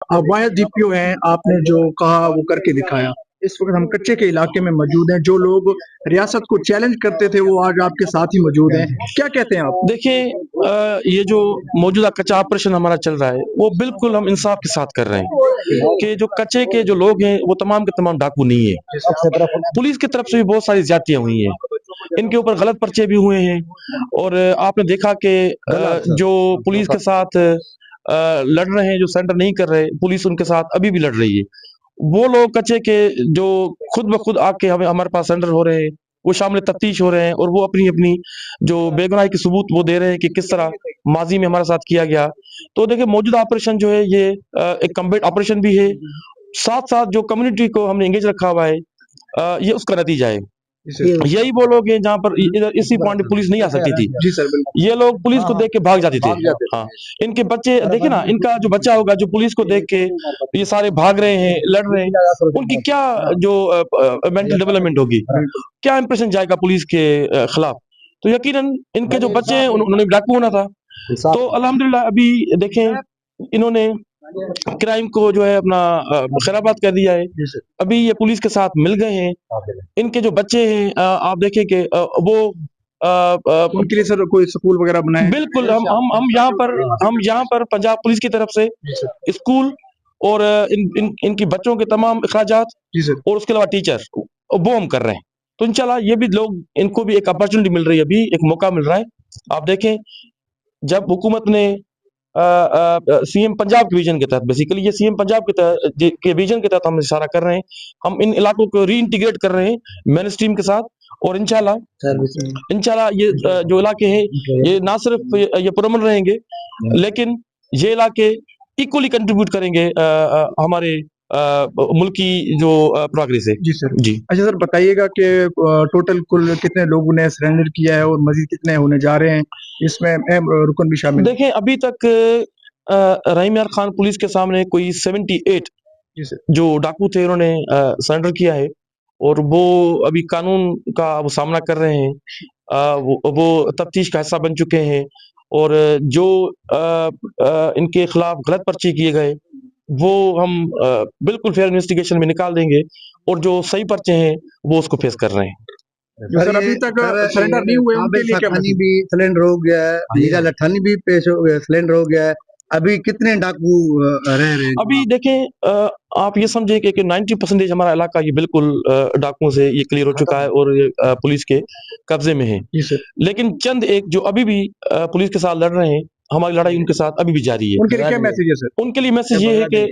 आप via DPO हैं, आपने जो कहा वो करके दिखाया। इस वक्त हम कच्चे के इलाके में मौजूद हैं। जो लोग रियासत को चैलेंज करते थे वो आज आपके साथ ही मौजूद हैं। क्या कहते हैं आप? देखिए, ये जो मौजूदा कच्चा ऑपरेशन हमारा चल रहा है वो बिल्कुल हम इंसाफ के साथ कर रहे हैं कि जो कच्चे के जो लोग हैं वो तमाम के तमाम डाकू नहीं है। पुलिस की तरफ से भी बहुत सारी ज्यादतियां हुई हैं, इनके ऊपर गलत पर्चे भी हुए हैं। और आपने देखा कि जो पुलिस के साथ लड़ रहे हैं, जो सरेंडर नहीं कर रहे, पुलिस उनके साथ अभी भी लड़ रही है। वो लोग कच्चे के जो खुद ब खुद आके हमें हमारे पास सरेंडर हो रहे हैं, वो शामिल तफ्तीश हो रहे हैं और वो अपनी अपनी जो बेगुनाही के सबूत वो दे रहे हैं कि किस तरह माजी में हमारे साथ किया गया। तो देखिए, मौजूदा ऑपरेशन जो है ये एक कम्बैट ऑपरेशन भी है, साथ साथ जो कम्युनिटी को हमने एंगेज रखा हुआ है ये उसका नतीजा है। यही वो लोग हैं जहाँ पर इधर इसी पॉइंट पे पुलिस नहीं आ सकती थी। जी सर, बिल्कुल। ये लोग पुलिस को देख के भाग जाते थे। हाँ, इनके बच्चे देखिए ना, इनका जो बच्चा होगा जो पुलिस को देख के ये सारे भाग रहे हैं, लड़ रहे हैं, उनकी क्या जो मेंटल डेवलपमेंट होगी, क्या इंप्रेशन जाएगा पुलिस के खिलाफ। तो यकीनन इनके जो बच्चे हैं उन्होंने डाकू होना था। तो अल्हम्दुलिल्लाह अभी देखें, इन्होंने क्राइम को जो है अपना खैराबाद कर दिया है। अभी ये पुलिस के साथ मिल गए हैं। इनके जो बच्चे हैं आप देखें कि वो उनके लिए सर कोई स्कूल वगैरह बनाए? बिल्कुल हम यहाँ पर पंजाब पुलिस की तरफ से स्कूल और इनकी बच्चों के तमाम अखराजात जी सर। और उसके अलावा टीचर वो हम कर रहे हैं। तो इंशाल्लाह ये भी लोग, इनको भी एक अपॉर्चुनिटी मिल रही है, अभी एक मौका मिल रहा है। आप देखें, जब हुकूमत ने सीएम पंजाब के विजन के तहत, बेसिकली ये सीएम पंजाब के विजन के तहत हम इशारा कर रहे हैं, हम इन इलाकों को री इंटीग्रेट कर रहे हैं मेन स्ट्रीम के साथ। और इंशाल्लाह ये जो इलाके हैं ये ना सिर्फ ये पुरअमन रहेंगे, लेकिन ये इलाके इक्वली कंट्रीब्यूट करेंगे हमारे मुल्क की जो प्रोग्रेस है। जी सर। जी अच्छा सर, बताइएगा कि टोटल कुल कितने लोगों ने सरेंडर किया है और मजीद कितने होने जा रहे हैं? इसमें अहम रुकन भी शामिल है। देखें, अभी तक रहीम यार खान पुलिस के सामने कोई 78 जी सर। जो डाकू थे उन्होंने सरेंडर किया है और वो अभी कानून का वो सामना कर रहे हैं। वो तफ्तीश का हिस्सा बन चुके हैं और जो इनके खिलाफ गलत पर्चे किए गए वो हम बिल्कुल फेयर इन्वेस्टिगेशन में निकाल देंगे और जो सही पर्चे हैं वो उसको फेस कर रहे हैं। जो सर अभी तक सरेंडर नहीं हुए उनके लिए क्या साखानी भी सिलेंडर हो गया है, हीरा लठानी भी पेश हो गया, सिलेंडर हो गया है। अभी कितने डाकू रह रहे हैं? अभी देखें, आप ये समझे कि 90% हमारा इलाका ये बिल्कुल डाकुओं से ये क्लियर हो चुका है और ये पुलिस के कब्जे में है। जी सर। लेकिन चंद एक जो अभी भी पुलिस के साथ लड़ रहे हैं, हमारी लड़ाई उनके साथ अभी भी जारी है। उनके लिए क्या मैसेज है सर? उनके लिए मैसेज ये है कि